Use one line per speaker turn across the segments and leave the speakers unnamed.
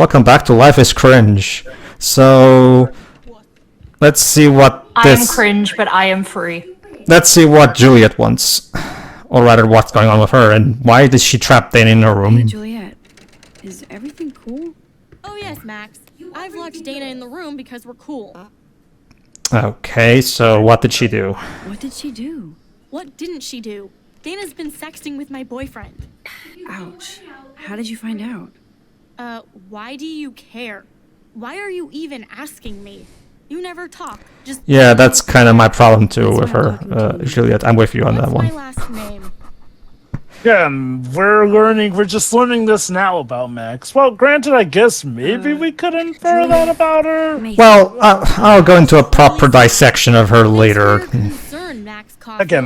Welcome back to Life is Cringe. So, let's see what
I am cringe, but I am free.
Let's see what Juliet wants. Or rather, what's going on with her, and why is she trapped in her room?
Hey, Juliet, is everything cool?
Oh yes, Max. I've locked Dana in the room because we're cool.
Okay, so what did she do?
What did she do?
What didn't she do? Dana's been sexting with my boyfriend.
Ouch. How did you find out?
Why do you care? Why are you even asking me? You never talk. Just
Yeah, that's kind of my problem too with her, Juliet. I'm with you on that one.
What's my last name?
Yeah, we're just learning this now about Max. Well, granted, I guess maybe we could infer that about her.
Well, I'll go into a proper dissection of her later.
Again.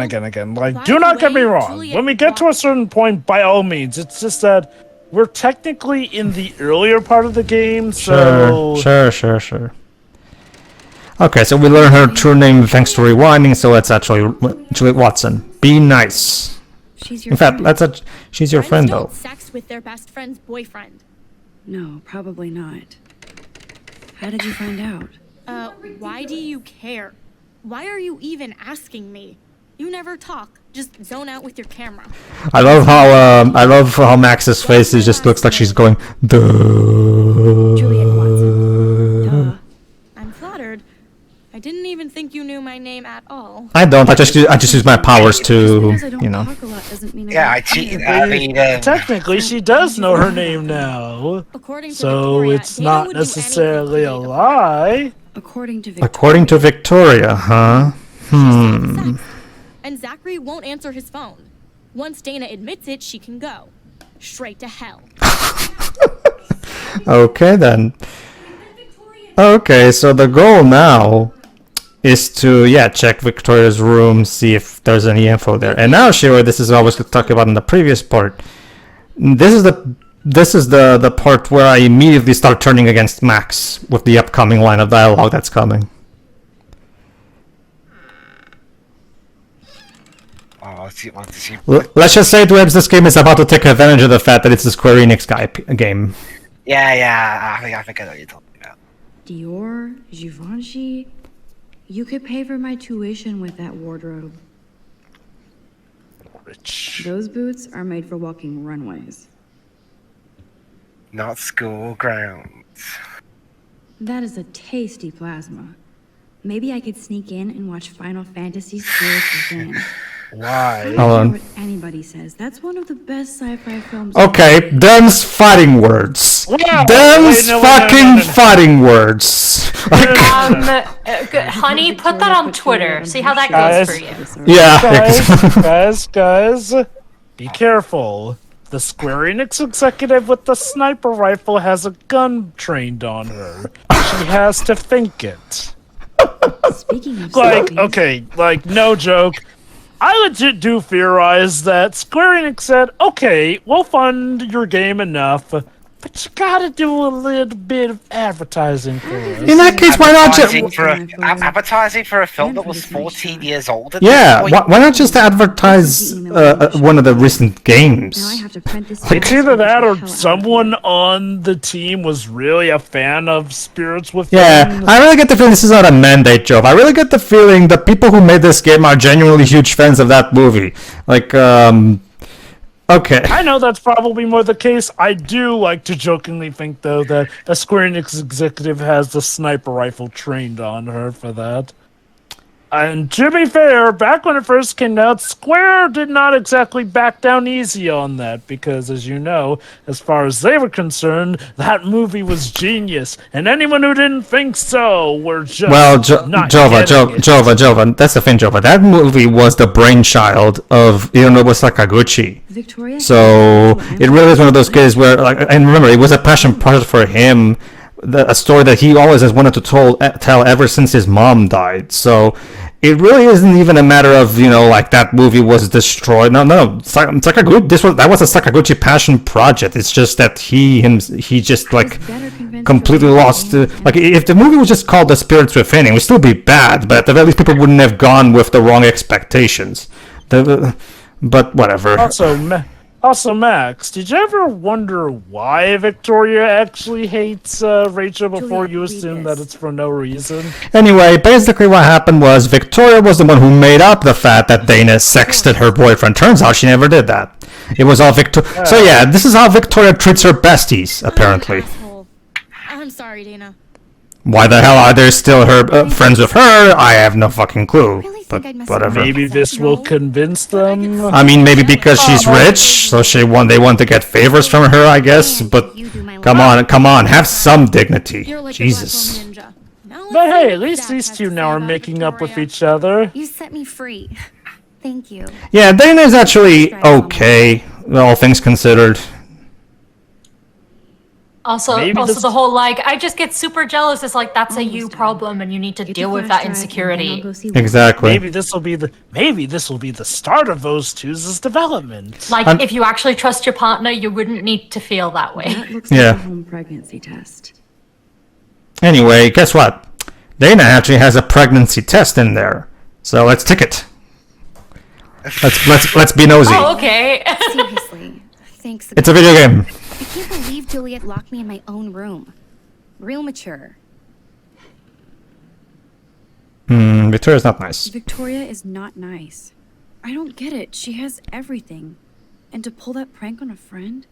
Like, do not get me wrong. When we get to a certain point, by all means, it's just that we're technically in the earlier part of the game, so...
Sure. Okay, so we learn her true name thanks to rewinding, so it's actually Juliet Watson. Be nice.
She's your
In fact,
friend.
she's your friend, though.
Sex with their best friend's boyfriend.
No, probably not. How did you find out?
Why do you care? Why are you even asking me? You never talk. Just zone out with your camera.
I love how Max's face just looks like she's going duh.
Juliet Watson. Duh.
I'm flattered. I didn't even think you knew my name at all.
I don't. I just use my powers to,
Just because I don't
you know.
talk a lot doesn't mean
Yeah, I
don't
cheated.
care.
I mean,
Technically, she does know her name now.
According to
So
Victoria,
it's
Dana
not
would do
necessarily a
anything
lie.
According to Victoria.
According to Victoria, huh?
sex. And Zachary won't answer his phone. Once Dana admits it, she can go. Straight to hell.
Okay, then. Okay, so the goal now is to, check Victoria's room, see if there's any info there. And now, Shira, this is what I was talking about in the previous part. This is the part where I immediately start turning against Max with the upcoming line of dialogue that's coming. Let's just say, Dwebs, this game is about to take advantage of the fact that it's a Square Enix game.
Yeah, I think I know what you're talking about.
Dior, Givenchy. You could pay for my tuition with that wardrobe.
Rich.
Those boots are made for walking runways.
Not school grounds.
That is a tasty plasma. Maybe I could sneak in and watch Final Fantasy Spirits Within.
Why?
I don't
Hold
care
on.
what anybody says. That's one of the best sci-fi films.
Okay, them's fighting words.
Wow.
Them's
Wait, no.
fucking fighting words.
Honey, put that on Twitter. See how that goes for you.
Yeah.
Guys, be careful. The Square Enix executive with the sniper rifle has a gun trained on her. She has to think it.
Speaking of
Like,
zombies,
okay, like, no joke. I legit do theorize that Square Enix said, okay, we'll fund your game enough, but you gotta do a little bit of advertising for us.
In that case, why not just...
Advertising for a film that was 14 years old?
Yeah, why not just advertise one of the recent games?
now I have to print this.
It's either that or someone on the team was really a fan of Spirits Within.
Yeah, I really get the feeling this is not a mandate job. I really get the feeling the people who made this game are genuinely huge fans of that movie. Like, okay.
I know that's probably more the case. I do like to jokingly think, though, that a Square Enix executive has the sniper rifle trained on her for that. And to be fair, back when it first came out, Square did not exactly back down easy on that, because, as you know, as far as they were concerned, that movie was genius, and anyone who didn't think so were just not getting it.
Jova, that's the thing, Jova. That movie was the brainchild of Hironobu Sakaguchi.
Victoria.
So it really is one of those cases where, like, and remember, it was a passion project for him, a story that he always has wanted to tell ever since his mom died. So it really isn't even a matter of, like, that movie was destroyed. No, Sakaguchi, that was a Sakaguchi passion project. It's just that he just, like, completely lost. Like, if the movie was just called The Spirits Within, it would still be bad, but at the very least, people wouldn't have gone with the wrong expectations. But whatever.
Also, Max, did you ever wonder why Victoria actually hates Rachel before you assume that it's for no reason?
Anyway, basically what happened was Victoria was the one who made up the fact that Dana sexted her boyfriend. Turns out she never did that. It was all Victoria. So yeah, this is how Victoria treats her besties, apparently.
Asshole. I'm sorry, Dana.
Why the hell are they still her friends with her? I have no fucking clue. But whatever.
Maybe this will convince them.
I mean, maybe because she's rich, so they want to get favors from her, I guess. But come on, have some dignity.
You're like
Jesus.
a black hole ninja. Now let's
But
see
hey,
what
at least
Zach
these
has
two
to
now
say
are
about
making up with
Victoria.
each other.
You set me free. Thank you.
Yeah, Dana is actually okay, all things considered.
Also,
Maybe this-
the whole like, I just get super jealous. It's like that's a you problem, and you need to deal with that insecurity.
Exactly.
Maybe this will be the start of those two's development.
Like, if you actually trust your partner, you wouldn't need to feel that way.
That looks
Yeah.
like a home pregnancy test.
Anyway, guess what? Dana actually has a pregnancy test in there. So let's tick it. Let's be nosy.
Oh, okay.
Seriously. Thanks.
It's a video game.
I can't believe Juliet locked me in my own room. Real mature.
Victoria's not nice.
Victoria is not nice. I don't get it. She has everything. And to pull that prank on a friend?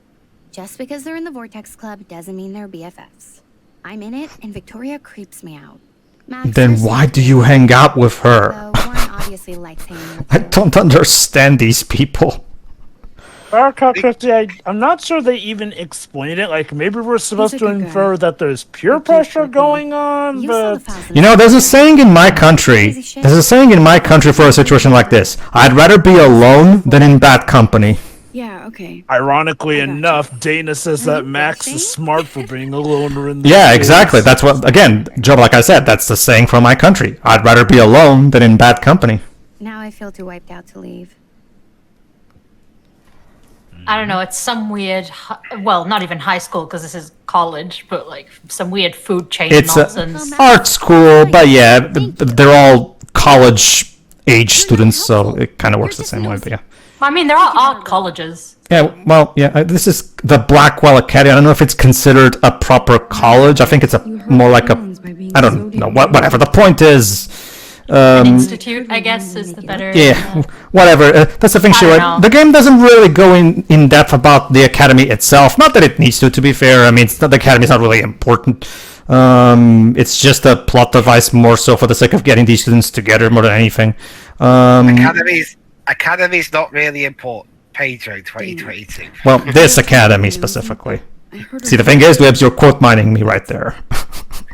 Just because they're in the Vortex Club doesn't mean they're BFFs. I'm in it, and Victoria creeps me out. Max,
Then
you're
why do
stupid,
you hang out with her?
though Warren obviously likes hanging with
I
you.
don't understand these people.
I'm not sure they even explained it. Like, maybe we're supposed
a
to
good guy.
infer that there's peer
He keeps
pressure
working.
going on,
You saw the
but
files in
You know, there's a saying in my country. There's a saying in my country for a situation like this. I'd rather be alone than in bad company.
Yeah, okay.
ironically
I gotcha.
enough, Dana says that Max is smart for being a loner in the
Yeah,
woods.
exactly. That's what, again, Joe, like I said, that's the saying from my country. I'd rather be alone than in bad company.
Now I feel too wiped out to leave.
I don't know. It's some weird, well, not even high school because this is college, but like some weird food chain
It's
nonsense.
art school, but yeah, they're all college age students, so it kind of works the same way, but yeah.
I mean, there are art colleges.
Yeah, well, yeah, this is the Blackwell Academy. I don't know if it's considered a proper college. I think it's more like a, I don't know, whatever. The point is,
Institute, I guess, is the better.
yeah, whatever. That's the thing,
I
she
don't
right.
know.
The game doesn't really go in depth about the academy itself. Not that it needs to be fair. I mean, the academy is not really important. It's just a plot device more so for the sake of getting these students together more than anything.
Academy's not really important. Pedro 2022.
Well, this academy specifically.
I heard
See, the thing is, Wibbs, you're quote mining me right there.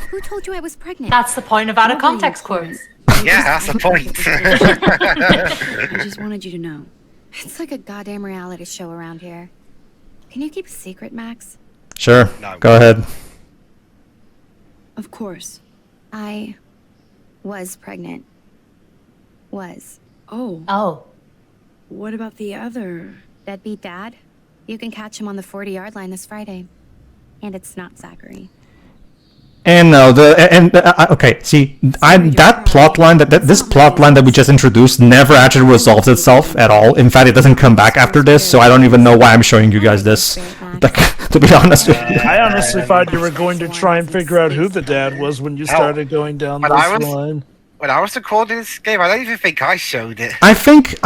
Who told you I was pregnant?
That's the point of out of context quotes.
Yeah, that's the point.
I just wanted you to know.
It's like a goddamn reality show around here. Can you keep a secret, Max?
Sure,
No.
go ahead.
Of course.
I was pregnant. Was.
Oh,
Oh.
what about the other?
Deadbeat dad? You can catch him on the 40-yard line this Friday. And it's not Zachary.
And no, okay. See, that plot line this plot line that we just introduced never actually resolves itself at all. In fact, it doesn't come back after this, so I don't even know why I'm showing you guys this. Like, to be honest with you.
I honestly thought you were going to try and figure out who the dad was when you started going down
But
this
I was-
line.
When I was recording this game, I don't even think I showed it.
I think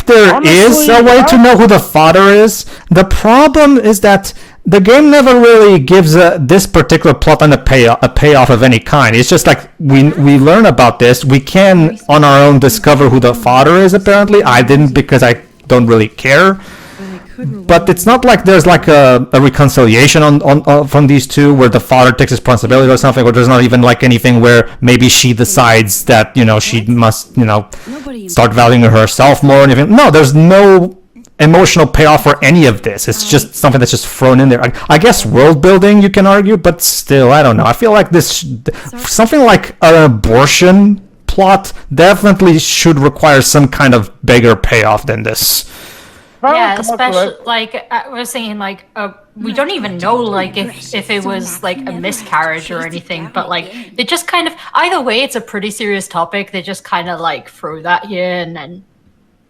there is
Honestly,
a way to know who the father is. The problem is that the game never really gives this particular plot line a payoff of any kind. It's just like we learn about this. We can on our own discover who the father is. Apparently, I didn't because I don't really care. But it's not like there's like a reconciliation on from these two where the father takes responsibility or something, or there's not even like anything where maybe she decides that she must start valuing herself more or anything. No, there's no emotional payoff for any of this. It's just something that's just thrown in there. I guess world building you can argue, but still, I don't know. I feel like this something like an abortion plot definitely should require some kind of bigger payoff than this.
Yeah, especially like I was saying, like we don't even know like if it was like a miscarriage or anything, but like they just kind of either way, it's a pretty serious topic. They just kind of like throw that here and then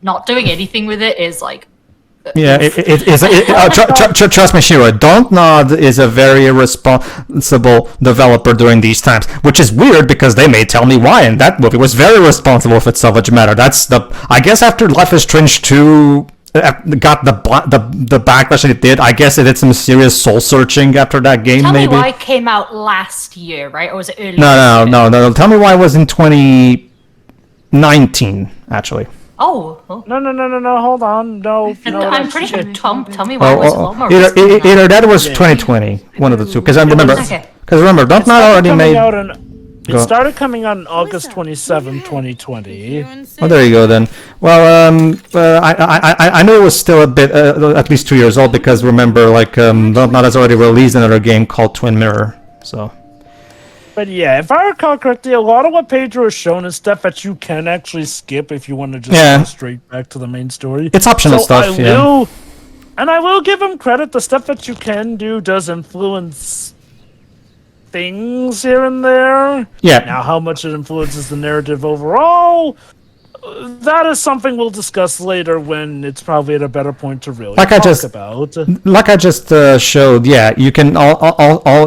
not doing anything with it is like
Yeah, trust me, Shiro. Dontnod is a very responsible developer during these times, which is weird because they may tell me why. And that movie was very responsible for Salvage Matter. That's I guess after Life is Strange 2 got the backlash that it did. I guess it did some serious soul searching after that game.
Tell
maybe.
me why it came out last year, right? Or was it earlier?
No. Tell me why it was in 2019, actually.
Oh.
No, hold on. No.
I'm pretty sure Tom. Tell me why it was a lot more.
Either that was 2020, one of the two. Because I remember. Because remember, Dontnod already made.
It started coming out on August 27, 2020.
Oh, there you go then. Well, I know it was still a bit, at least 2 years old, because remember, like, Dontnod has already released another game called Twin Mirror, so.
But yeah, if I recall correctly, a lot of what Pedro has shown is stuff that you can actually skip if you want to just go straight back to the main story.
It's optional stuff,
And I will give him credit, the stuff that you can do does influence things here and there.
Yeah.
Now, how much it influences the narrative overall, that is something we'll discuss later when it's probably at a better point to really talk about.
Like I just showed, yeah, you can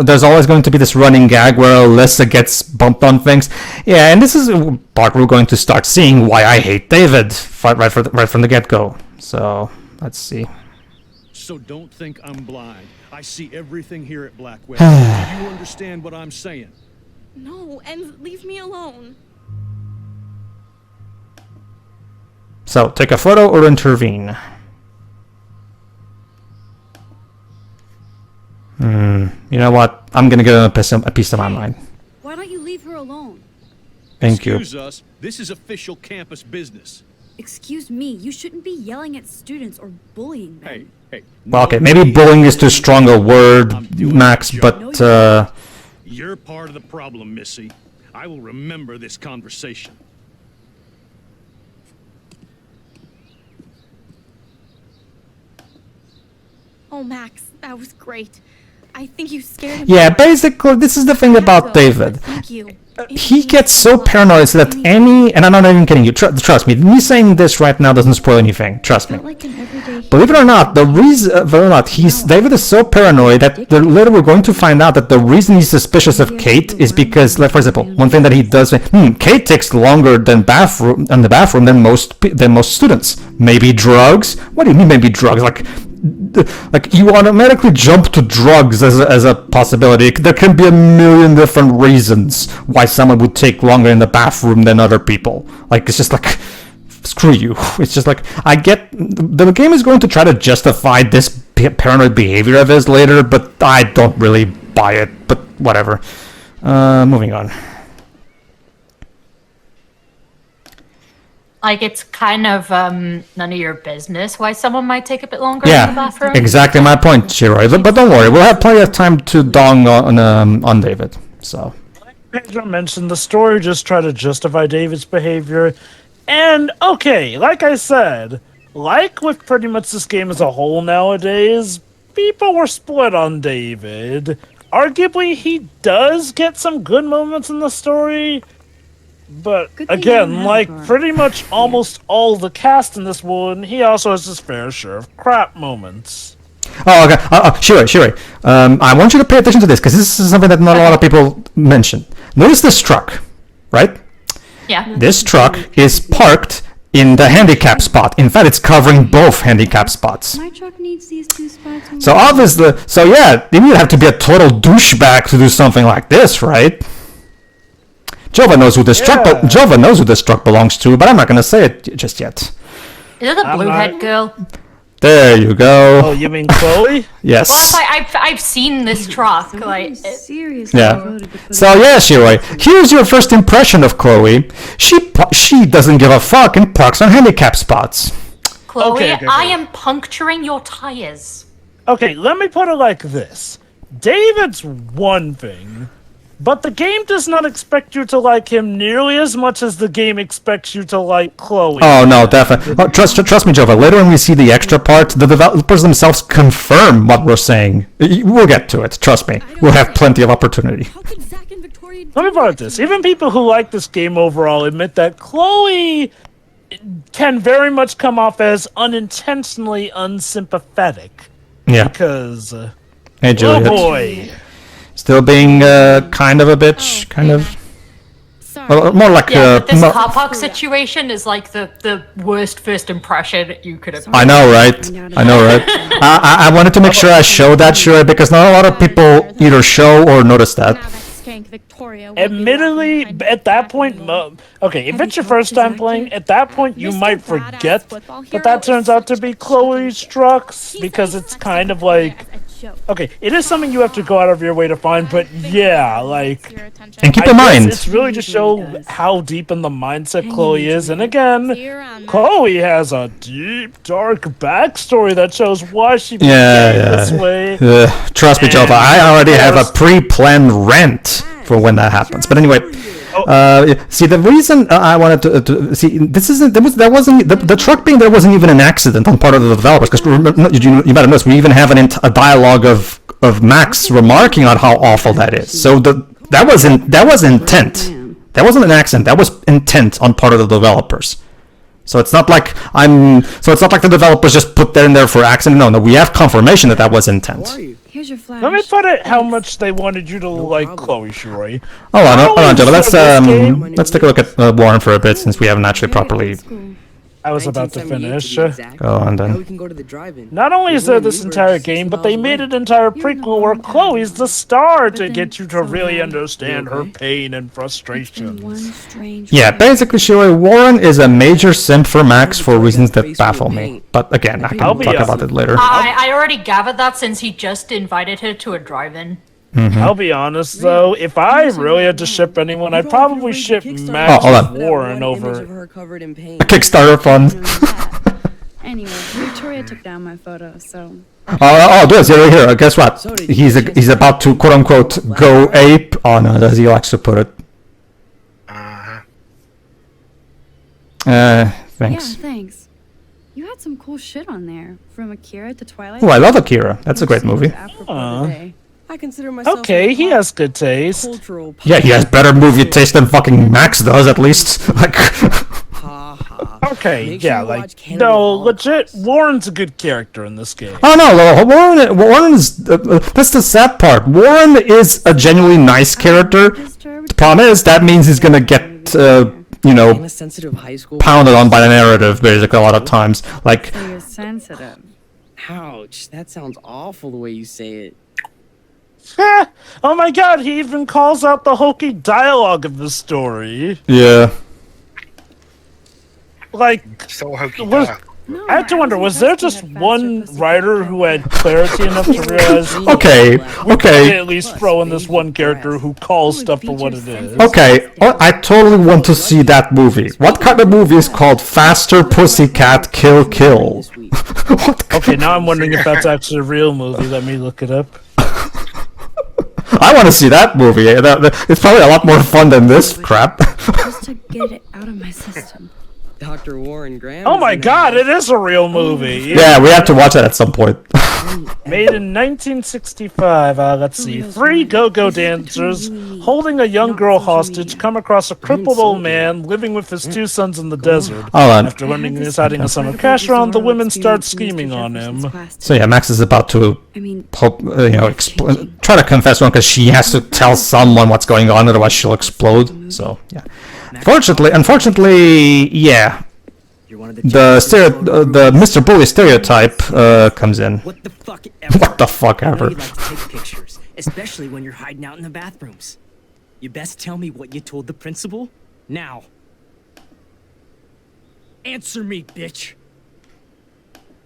there's always going to be this running gag where Alyssa gets bumped on things. Yeah, and this is part we're going to start seeing why I hate David right from the get-go. So, let's see.
So don't think I'm blind. I see everything here at Blackwell. Do you understand what I'm saying?
No, and leave me alone.
So, take a photo or intervene. You know what? I'm gonna get a piece of my mind.
Why don't you leave her alone?
Thank you.
Excuse us. This is official campus business.
Excuse me, you shouldn't be yelling at students or bullying them.
Hey.
Well, okay, maybe bullying is too strong a word, Max, but
You're part of the problem, Missy. I will remember this conversation.
Oh, Max, that was great. I think you scared him.
yeah, basically, this is the thing about David.
Thank you.
He gets so paranoid that and I'm not even kidding you, trust me, me saying this right now doesn't spoil anything, trust me. Believe it or not, David is so paranoid that later we're going to find out that the reason he's suspicious of Kate is because, like, for example, one thing that he does, Kate takes longer in the bathroom than most students. Maybe drugs? What do you mean maybe drugs? Like you automatically jump to drugs as a possibility. There can be a million different reasons why someone would take longer in the bathroom than other people. Like, it's just like, screw you. It's just like, I get, the game is going to try to justify this paranoid behavior of his later, but I don't really buy it, but whatever. Moving on.
Like, it's kind of none of your business why someone might take a bit longer in the bathroom.
Exactly my point, Shiroi. But don't worry, we'll have plenty of time to dong on David. So,
like Pedro mentioned, the story just tried to justify David's behavior. And, okay, like I said, like with pretty much this game as a whole nowadays, people were split on David. Arguably, he does get some good moments in the story. But again, like pretty much almost all the cast in this one, he also has his fair share of crap moments.
Oh, okay. Shiroi. I want you to pay attention to this because this is something that not a lot of people mention. Notice this truck, right?
Yeah.
This truck is parked in the handicap spot. In fact, it's covering both handicap spots.
My truck needs these two spots.
So obviously, you would have to be a total douchebag to do something like this, right? Jova knows who this truck belongs to, but I'm not gonna say it just yet.
Is it the bluehead girl?
There you go.
Oh, you mean Chloe?
Yes.
Well, I've seen this truck. Like,
Seriously.
Yeah. So yeah, Shiroi, here's your first impression of Chloe. She doesn't give a fuck and parks on handicap spots.
Chloe, okay. I am puncturing your tires.
Okay, let me put it like this. David's one thing, but the game does not expect you to like him nearly as much as the game expects you to like Chloe.
Oh, no, definitely. Oh, trust me, Jova. Later when we see the extra part, the developers themselves confirm what we're saying. We'll get to it. Trust me. We'll have plenty of opportunity.
How could Zach and Victoria
Let me put it this. Even people who like this game overall admit that Chloe can very much come off as unintentionally unsympathetic.
Yeah.
Because,
Hey,
oh
Juliet.
boy.
Still being kind of a bitch, kind of.
Sorry.
Well, more like
Yeah, but this
more-
car park situation is like the worst first impression you could have.
I know, right? I know, right? I wanted to make sure I showed that, sure, because not a lot of people either show or notice
Now
that.
that skank Victoria will
Admittedly,
be laughing
at that
behind
point,
me.
okay, if
Have
it's
you
your first
talked to
time
Zach
playing,
yet?
at that point you
Mr.
might
Badass
forget
football
that
hero
that turns
is
out to
such
be
a
Chloe's
chicken.
trucks,
He's
because
very
it's
sexy
kind of
Victoria
like,
as a joke.
okay, it is something you have to go out of your way to find, but yeah, like,
Your attention.
And keep
I
in
guess
mind,
it's really to show
Usually does.
how deep in the mindset
Hang in
Chloe
there,
is, and
Juliet.
again,
See you around, man.
Chloe has a deep, dark backstory that shows why she became
yeah,
this way.
trust me,
And
Jova, I already have a
course-
pre-planned rant for when that happens. But anyway, see, the reason I wanted to see this isn't there wasn't the truck being there wasn't even an accident on part of the developers, because you might have noticed we even have a dialogue of Max remarking on how awful that is. So that was intent. That wasn't an accident. That was intent on part of the developers. So it's not like the developers just put that in there for accident. No, we have confirmation that was intent.
Here's your flash.
Let me put it how much they wanted you to like Chloe Shuri.
Hold on, Jova.
This game-
Let's take a look at Warren for a bit, since we haven't actually properly.
I was about to finish.
Go on then.
Now we can go to the drive-in.
Not only is there this entire game, but they made an entire
You're in the
prequel where
wrong town.
Chloe's the star to
then
get you to
so
really
bad.
understand her
Okay.
pain and
It's been one
frustrations.
strange
Yeah,
way.
basically, Shuri, Warren is a major simp for Max for reasons that baffle me. But again, I
I'll
can
be
talk
honest.
about it later.
I already gathered that since he just invited her to a drive-in.
I'll be honest though, if I really had to ship anyone, I'd probably ship Max
Oh, hold on.
with Warren over.
Kickstarter fund.
Anyway, Victoria took down my photo, so
There's right here. Guess what? He's about to quote unquote go ape. Oh no, as he likes to put it. Thanks.
yeah, thanks. You had some cool shit on there, from Akira to Twilight.
Oh, I love Akira. That's a great movie.
Apropos today.
I consider myself
Okay, he has good taste.
cultural.
Yeah, he has better movie taste than fucking Max does, at least. Like,
Ha ha.
Okay,
Make sure
yeah,
you
like
watch Cannibal
no, legit. Warren's a good character in this game.
oh no, Warren is. That's the sad part. Warren is a genuinely nice character. The problem is that means he's gonna get,
In a sensitive high school.
pounded on by the narrative basically a lot of times. Like,
So you're sensitive.
Ouch, that sounds awful the way you say it.
Oh my god, he even calls out the hokey dialogue of the story.
yeah.
Like,
So hokey
was,
No,
I have to wonder, was there just
investing that
one
faster pussy
writer who had clarity enough to realize
Okay,
we
okay,
at least throw in this one character who calls stuff for what it is?
okay. I totally want to see that movie. What kind of movie is called Faster Pussycat Kill Kill?
This week.
What?
Okay, now I'm wondering if that's actually a real movie. Let me look it up.
I want to see that movie. It's probably a lot more fun than this crap.
just to get it out of my system.
Dr. Warren Graham.
Oh
is
my
in the
god,
house.
it is a real movie.
Yeah, we have to watch that at some point.
Made in 1965. Let's see. Three go-go dancers holding a young girl hostage come across a crippled old man living with his two sons in the desert.
Hold on.
After learning he was hiding a summer cash around, the women start scheming on him.
So yeah, Max is about to
I mean,
try to confess one because she has to tell someone what's going on, otherwise she'll explode. So yeah. Unfortunately, yeah.
You're one of the
The Mr. Bully stereotype comes in.
What the fuck ever?
What the fuck
I know
ever?
you like to take pictures, especially when you're hiding out in the bathrooms. You best tell me what you told the principal now. Answer me, bitch.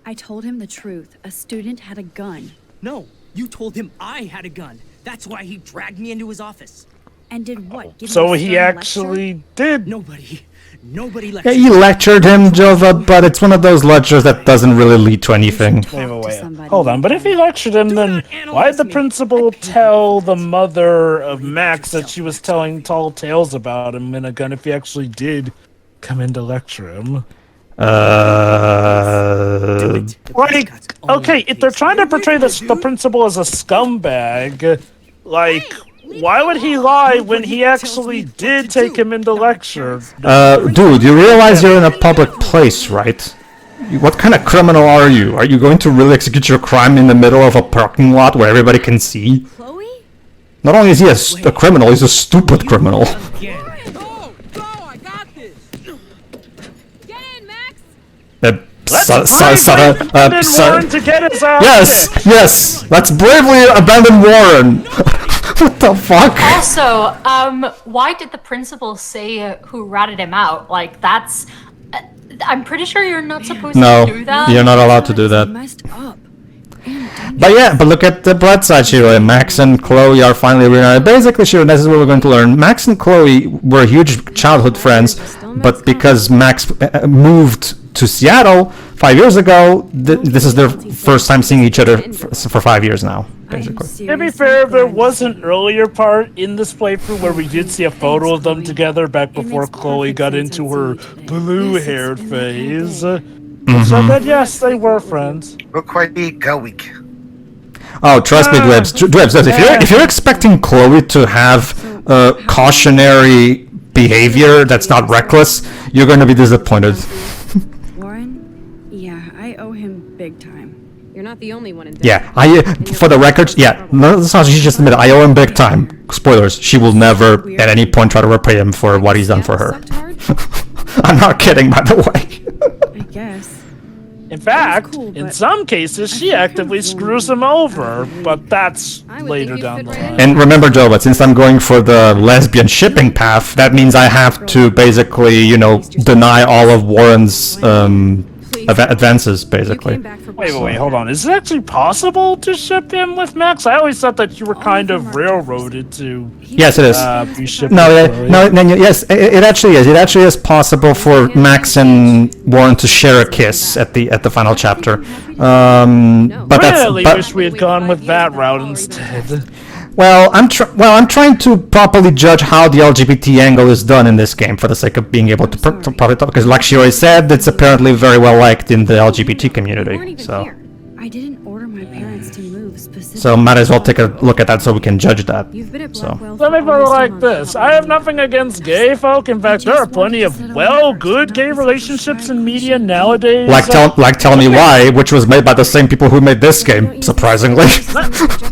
I told him the truth. A student had a gun.
No, you told him I had a gun. That's why he dragged me into his office.
And did what? Give him
So
a
he
stern
actually did.
Nobody
Yeah,
lectured
he lectured him, Jova, but it's one of those lectures that doesn't really lead to anything.
lecture?
Wait,
Talk to
wait,
somebody.
hold on. But if he lectured him, then
not
why'd
analyze
the
me.
principal
I can't
tell
do
the
that.
mother of
Read
Max that
yourself,
she was
Max.
telling tall tales about him in a gun if he actually did come in to lecture him?
Do it. The
Like,
mascot's only
okay, if they're
kids.
trying to portray the principal as a scumbag, like, why would he lie when he actually did take him into lecture?
Dude, you realize you're in a public place, right? What kind of criminal are you? Are you going to really execute your crime in the middle of a parking lot where everybody can see?
Chloe?
Not only is he a criminal, he's a stupid criminal.
Go, I got this. Get in, Max.
Warren to get his ass
Yes, let's bravely abandon Warren. What the fuck?
Also, why did the principal say who ratted him out? Like, that's... I'm pretty sure you're not supposed to do that.
You're not allowed to do that.
Messed up.
But look at the bright side, Shiro. Max and Chloe are finally reunited. Basically, Shiro, this is what we're going to learn. Max and Chloe were huge childhood friends, but because Max moved to Seattle 5 years ago, this is their first time seeing each other for 5 years now, basically.
To be fair, there was an earlier part in this playthrough where we did see a photo of them together back before Chloe got into her blue-haired phase. So that, yes, they were friends.
Look quite going.
Oh, trust me, Dwebs. If you're expecting Chloe to have cautionary behavior that's not reckless, you're going to be disappointed.
Warren? Yeah, I owe him big time. You're not the only one in
Yeah, for the record, no, that's not, she just admitted, I owe him big time. Spoilers, she will never at any point try to repay him for what he's done for her. I'm not kidding, by the way.
I guess.
In fact, in some cases, she actively screws him over, but that's later down the line.
And remember, Joe, but since I'm going for the lesbian shipping path, that means I have to basically, deny all of Warren's advances, basically.
Wait, hold on. Is it actually possible to ship him with Max? I always thought that you were kind of railroaded to.
Yes, it is.
Be shipped
Yes, it actually is. It actually is possible for Max and Warren to share a kiss at the final chapter. But
really wish we had gone with that route instead.
Well, I'm trying to properly judge how the LGBT angle is done in this game for the sake of being able to probably talk, because like she already said, it's apparently very well liked in the LGBT community. So
I didn't order my parents to move specifically.
So might as well take a look at that so we can judge that.
You've been at
So
Let me put it like this. I have nothing against gay folk. In fact, there are plenty of good gay relationships in media nowadays.
like Tell Me Why, which was made by the same people who made this game, surprisingly.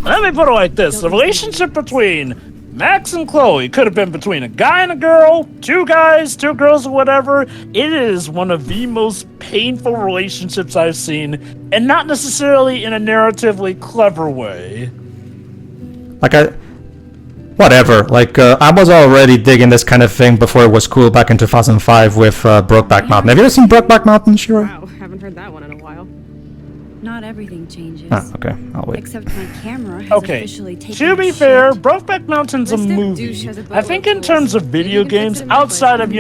Let me put it like this. The relationship between Max and Chloe could have been between a guy and a girl, two guys, two girls, or whatever. It is one of the most painful relationships I've seen, and not necessarily in a narratively clever way.
Whatever. I was already digging this kind of thing before it was cool back in 2005 with Brokeback Mountain. Have you ever seen Brokeback Mountain, Shiro?
Wow, haven't heard that one in a while. Not everything changes.
Ah, okay. I'll wait.
Except my camera has
Okay,
officially taken
to be
a
fair,
shit.
Brokeback Mountain's a movie. I think in terms of video games, outside of,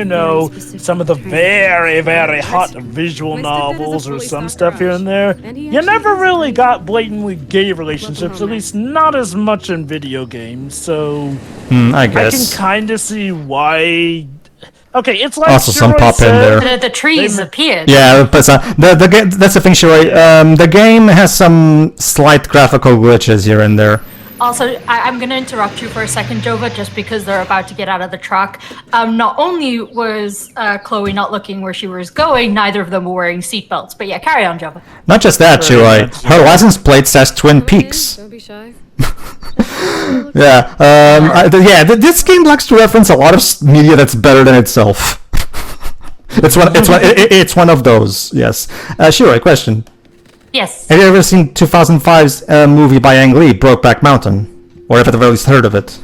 some of the very, very hot visual novels or some stuff here and there, you never really got blatantly gay relationships, at least not as much in video games, so
I
I
guess.
can kind of see why. Okay, it's like
Also some
Shiroi
pop in
said,
there.
The trees appeared.
Yeah, but that's the thing, Shiro. The game has some slight graphical glitches here and there.
Also, I'm going to interrupt you for a second, Jova, just because they're about to get out of the truck. Not only was Chloe not looking where she was going, neither of them were wearing seatbelts. But yeah, carry on, Jova.
Not just that, Shiro. Her license plate says Twin Peaks.
Don't be shy.
This game likes to reference a lot of media that's better than itself. It's one of those. Yes. Shiro, question.
Yes.
Have you ever seen 2005's movie by Ang Lee, Brokeback Mountain, or have at the very least heard of it?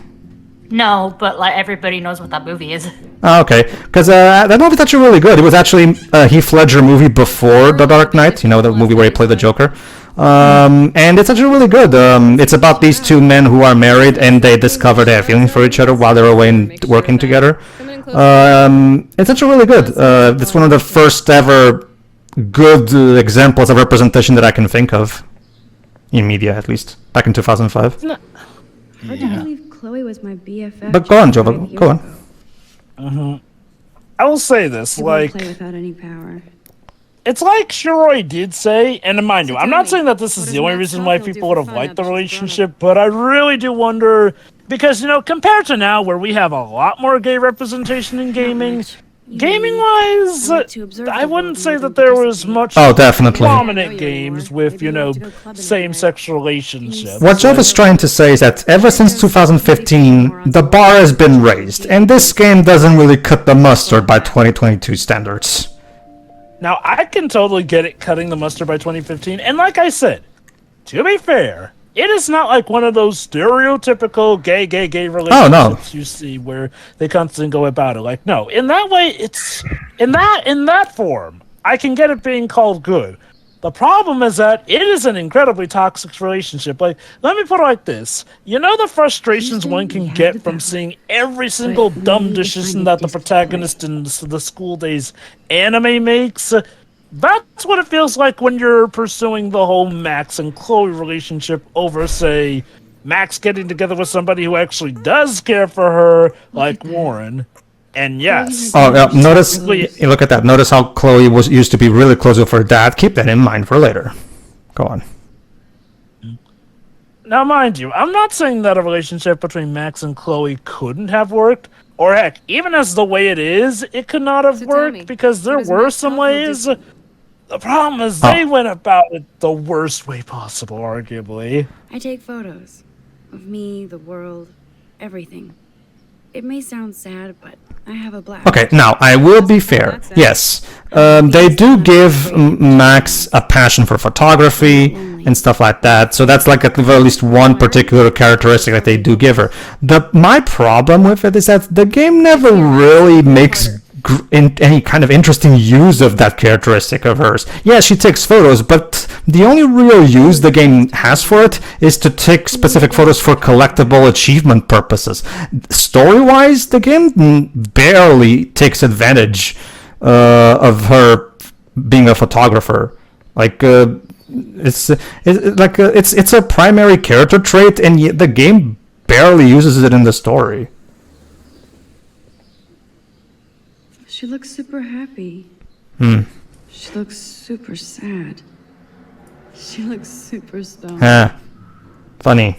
No, but everybody knows what that movie is.
Oh, okay, because that movie's actually really good. It was actually a Heath Ledger movie before The Dark Knight, the movie where he played the Joker. And it's actually really good. It's about these two men who are married and they discover they have feelings for each other while they're away and working together. It's actually really good. It's one of the first ever good examples of representation that I can think of in media, at least back in 2005.
Hard to believe Chloe was my BFF.
But go on, Jova. Go on.
I will say this,
I won't play without any power.
It's like Shiroi did say, and mind you, I'm not saying that this is the only reason why people would have liked the relationship, but I really do wonder Because, compared to now where we have a lot more gay representation in gaming, gaming-wise, I wouldn't say that there was much
definitely
prominent games with, same-sex relationships.
What Jeff is trying to say is that ever since 2015, the bar has been raised, and this game doesn't really cut the mustard by 2022 standards.
Now, I can totally get it cutting the mustard by 2015, and like I said, to be fair, it is not like one of those stereotypical gay relationships you see where they constantly go about it. Like, no, in that way, it's in that form, I can get it being called good. The problem is that it is an incredibly toxic relationship. Like, let me put it like this. The frustrations one can get from seeing every single dumb decision that the protagonist in the School Days anime makes? That's what it feels like when you're pursuing the whole Max and Chloe relationship over, say, Max getting together with somebody who actually does care for her, like Warren. And yes.
Oh, yeah, notice, look at that. Notice how Chloe used to be really close with her dad. Keep that in mind for later. Go on.
Now, mind you, I'm not saying that a relationship between Max and Chloe couldn't have worked. Or heck, even as the way it is, it could not have worked because there were some ways. The problem is they went about it the worst way possible, arguably.
I take photos of me, the world, everything. It may sound sad, but I have a blast.
Okay, now, I will be fair. Yes, they do give Max a passion for photography and stuff like that, so that's like at the very least one particular characteristic that they do give her. My problem with it is that the game never really makes any kind of interesting use of that characteristic of hers. Yeah, she takes photos, but the only real use the game has for it is to take specific photos for collectible achievement purposes. Story-wise, the game barely takes advantage of her being a photographer. Like, it's a primary character trait, and yet the game barely uses it in the story.
She looks super happy. She looks super sad. She looks super stoned.
Funny.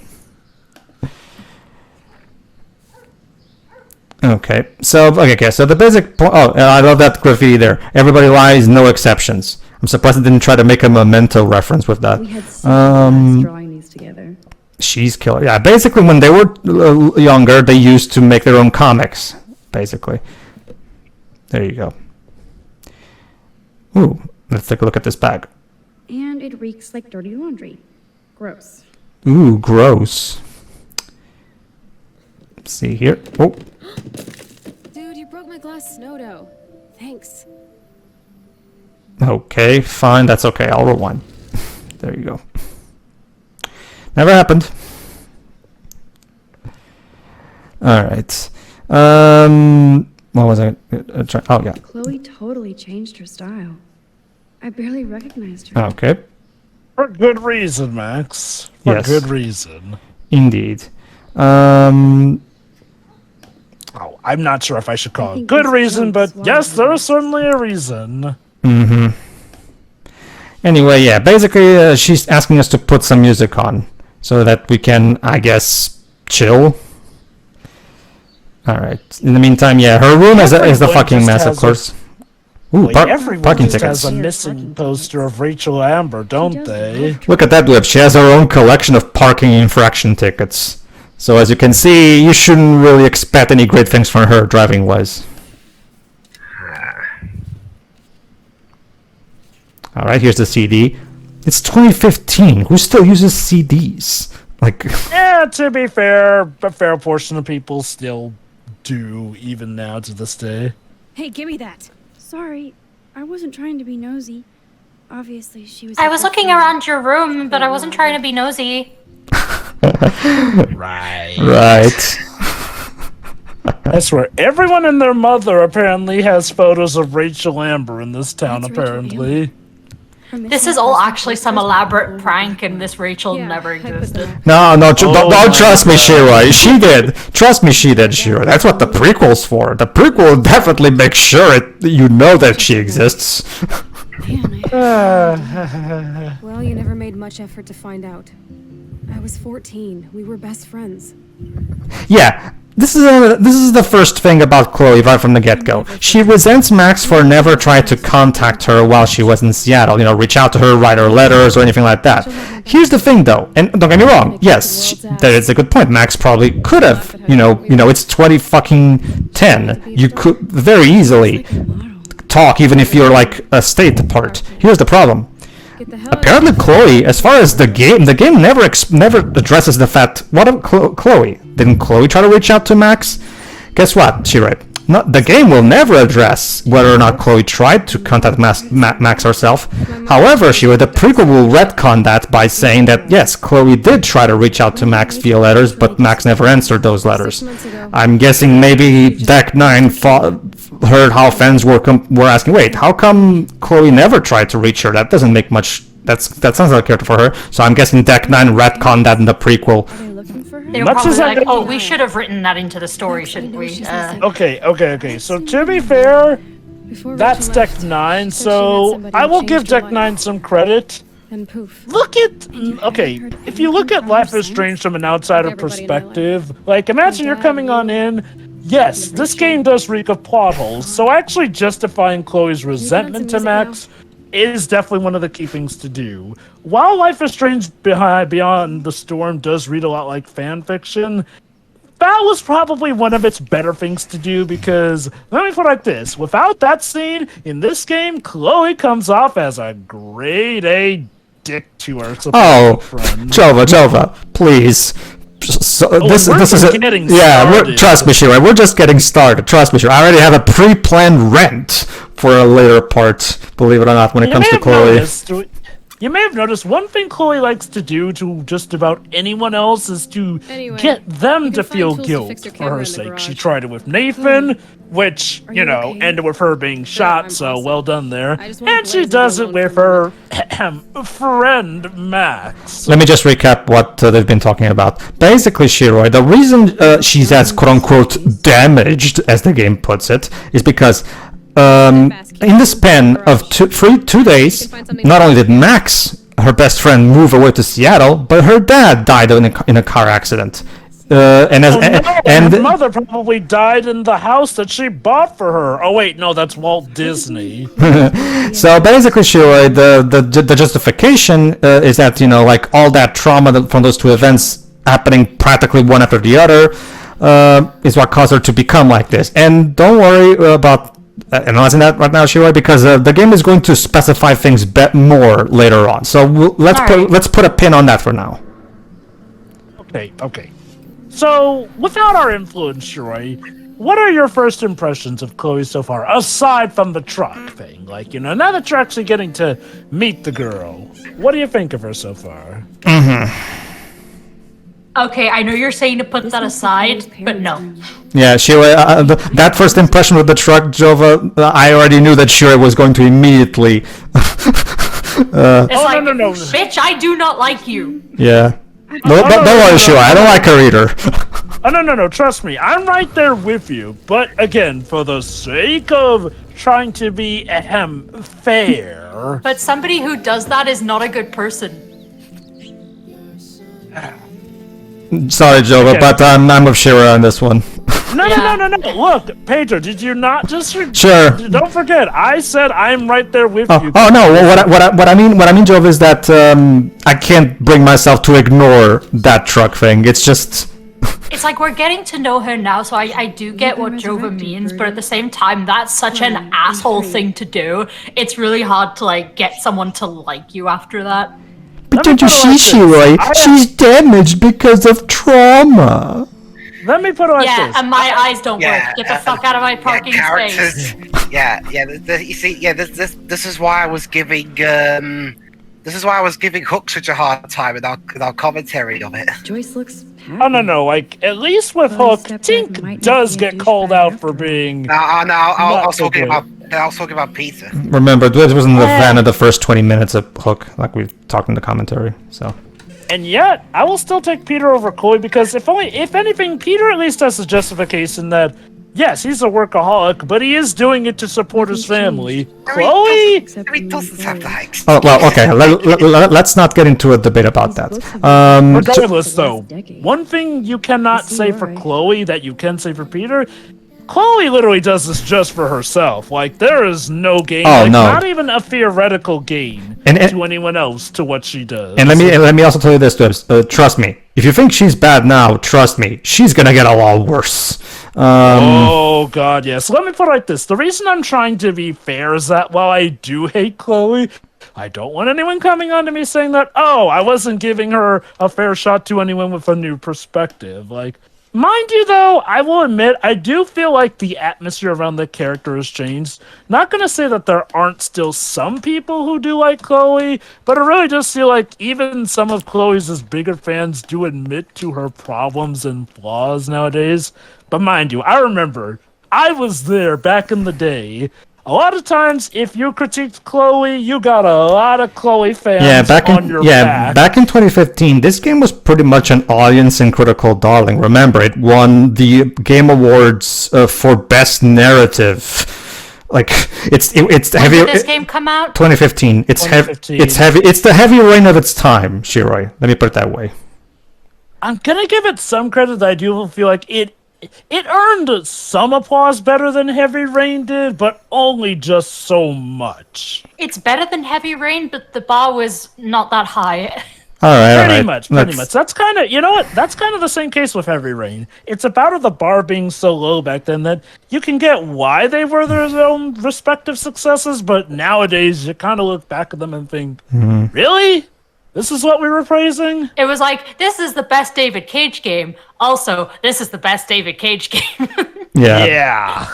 Okay, so the basic point. Oh, I love that graffiti there. Everybody lies, no exceptions. I'm surprised I didn't try to make a Memento reference with that.
We had so much drawing these together.
She's killer. Yeah, basically when they were younger, they used to make their own comics, basically. There you go. Ooh, let's take a look at this bag.
And it reeks like dirty laundry. Gross.
Ooh, gross. Let's see here. Oh.
Dude, you broke my glass snow dough. Thanks.
Okay, fine. That's okay. I'll rewind. There you go. Never happened. All right. What was I trying? Oh, yeah.
Chloe totally changed her style. I barely recognized her.
Okay.
For good reason, Max. For good reason.
Indeed.
I'm not sure if I should call it good reason, but yes, there is certainly a reason.
Anyway, yeah, basically she's asking us to put some music on so that we can, I guess, chill. Alright, in the meantime, yeah, her room is the fucking mess, of course. Ooh, parking tickets.
Has a missing poster of Rachel Amber, don't they?
Look at that whip, she has her own collection of parking infraction tickets. So as you can see, you shouldn't really expect any great things from her driving-wise. Alright, here's the CD. It's 2015, who still uses CDs? Like,
yeah, to be fair, a fair portion of people still do, even now to this day.
Hey, give me that.
Sorry, I wasn't trying to be nosy. Obviously, she was...
I was looking around your room, but I wasn't trying to be nosy.
Right. I swear, everyone and their mother apparently has photos of Rachel Amber in this town, apparently.
This is all actually some elaborate prank, and this Rachel never existed.
No, don't trust me, Shira. She did. Trust me, she did, Shira. That's what the prequel's for. The prequel definitely makes sure you know that she exists.
Well, you never made much effort to find out. I was 14. We were best friends.
Yeah, this is the first thing about Chloe right from the get-go. She resents Max for never trying to contact her while she was in Seattle, reach out to her, write her letters or anything like that. Here's the thing though, and don't get me wrong, yes, that is a good point. Max probably could have, it's 2010. You could very easily talk even if you're like a state apart. Here's the problem. Apparently Chloe, as far as the game never addresses the fact, what of Chloe? Didn't Chloe try to reach out to Max? Guess what, Shiroi? The game will never address whether or not Chloe tried to contact Max herself. However, the prequel will retcon that by saying that, yes, Chloe did try to reach out to Max via letters, but Max never answered those letters. I'm guessing maybe Deck 9 heard how fans were asking, wait, how come Chloe never tried to reach her? That doesn't make much... That sounds like a character for her. So I'm guessing Deck 9 retconned that in the prequel.
They were probably like, oh, we should have written that into the story, shouldn't we?
Okay. So to be fair, that's Deck 9, so I will give Deck 9 some credit. If you look at Life is Strange from an outsider perspective, like, imagine you're coming on in, yes, this game does reek of plot holes, so actually justifying Chloe's resentment to Max is definitely one of the key things to do. While Life is Strange Beyond the Storm does read a lot like fan fiction, that was probably one of its better things to do, because, let me put it like this, without that scene, in this game, Chloe comes off as a grade A dick to her.
Jova, please. Trust me, Shiroi, we're just getting started. Trust me, Shiroi. I already have a pre-planned rant for a later part, believe it or not, when it comes to Chloe.
You may have noticed one thing Chloe likes to do to just about anyone else is to get them to feel guilt for her sake. She tried it with Nathan, which, ended with her being shot, so well done there. And she does it with her friend, Max.
Let me just recap what they've been talking about. Basically, Shiroi, the reason she's as quote-unquote damaged, as the game puts it, is because in the span of 2 days, not only did Max, her best friend, move away to Seattle, but her dad died in a car accident. And
her mother probably died in the house that she bought for her. Oh wait, no, that's Walt Disney.
So basically, Shiroi, the justification is that like all that trauma from those two events happening practically one after the other is what caused her to become like this. And don't worry about analyzing that right now, Shiroi, because the game is going to specify things more later on. So let's put a pin on that for now.
Okay. So, without our influence, Shiroi, what are your first impressions of Chloe so far, aside from the truck thing? Like, now that you're actually getting to meet the girl, what do you think of her so far?
Okay, I know you're saying to put that aside, but no.
Yeah, Shiroi, that first impression with the truck, Jova, I already knew that Shiroi was going to immediately...
no.
Bitch, I do not like you.
Yeah. Don't worry, Shiroi, I don't like her either.
No, trust me, I'm right there with you. But again, for the sake of trying to be fair...
But somebody who does that is not a good person.
Sorry, Jova, but I'm with Shiroi on this one.
No. Look, Pedro, did you not just...
Sure.
Don't forget, I said I'm right there with you.
Oh no, what I mean, Jova, is that I can't bring myself to ignore that truck thing. It's just...
It's like we're getting to know her now, so I do get what Jova means, but at the same time, that's such an asshole thing to do. It's really hard to, get someone to like you after that.
But don't you see, Shiroi? She's damaged because of trauma.
Let me put it like this.
Yeah, and my eyes don't work. Get the fuck out of my parking space.
This is why I was giving Hook such a hard time in our commentary of it.
Joyce looks happy.
Oh no, at least with Hook, Tink does get called out for being...
I was talking about Peter.
Remember, Dwiz wasn't a fan of the first 20 minutes of Hook, like we talked in the commentary, so...
And yet, I will still take Peter over Chloe, because if anything, Peter at least has a justification that Yes, he's a workaholic, but he is doing it to support his family. Chloe?
He doesn't have that.
Oh, well, okay. Let's not get into a debate about that.
Regardless, though, one thing you cannot say for Chloe that you can say for Peter, Chloe literally does this just for herself. Like, there is no gain, not even a theoretical gain to anyone else to what she does.
And let me also tell you this, Dubs. Trust me. If you think she's bad now, trust me, she's gonna get a lot worse.
Oh, God, yes. Let me put it like this. The reason I'm trying to be fair is that while I do hate Chloe, I don't want anyone coming on to me saying that, oh, I wasn't giving her a fair shot to anyone with a new perspective. Like, mind you, though, I will admit, I do feel like the atmosphere around the character has changed. Not going to say that there aren't still some people who do like Chloe, but I really just feel like even some of Chloe's bigger fans do admit to her problems and flaws nowadays. But mind you, I remember, I was there back in the day. A lot of times, if you critiqued Chloe, you got a lot of Chloe fans on your back.
Back in 2015, this game was pretty much an audience and critical darling. Remember, it won the Game Awards for Best Narrative. Like, it's heavy.
When did this game come out?
2015. It's heavy. It's the heavy rain of its time, Shiroi. Let me put it that way.
I'm gonna give it some credit that I do feel like it earned some applause better than Heavy Rain did, but only just so much.
It's better than Heavy Rain, but the bar was not that high.
Pretty much. That's kind of, you know what? That's kind of the same case with Heavy Rain. It's about the bar being so low back then that you can get why they were their own respective successes, but nowadays you kind of look back at them and think, really? This is what we were praising?
It was like, this is the best David Cage game. Also, this is the best David Cage game.
Yeah.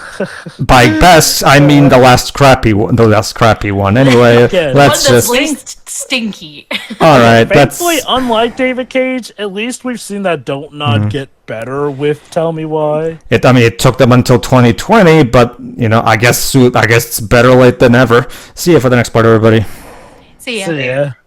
By best, I mean the last crappy one. Anyway, let's just
least stinky.
All right.
Thankfully, unlike David Cage, at least we've seen that Don't Nod get better with Tell Me Why.
It took them until 2020, but I guess it's better late than never. See you for the next part, everybody.
See ya.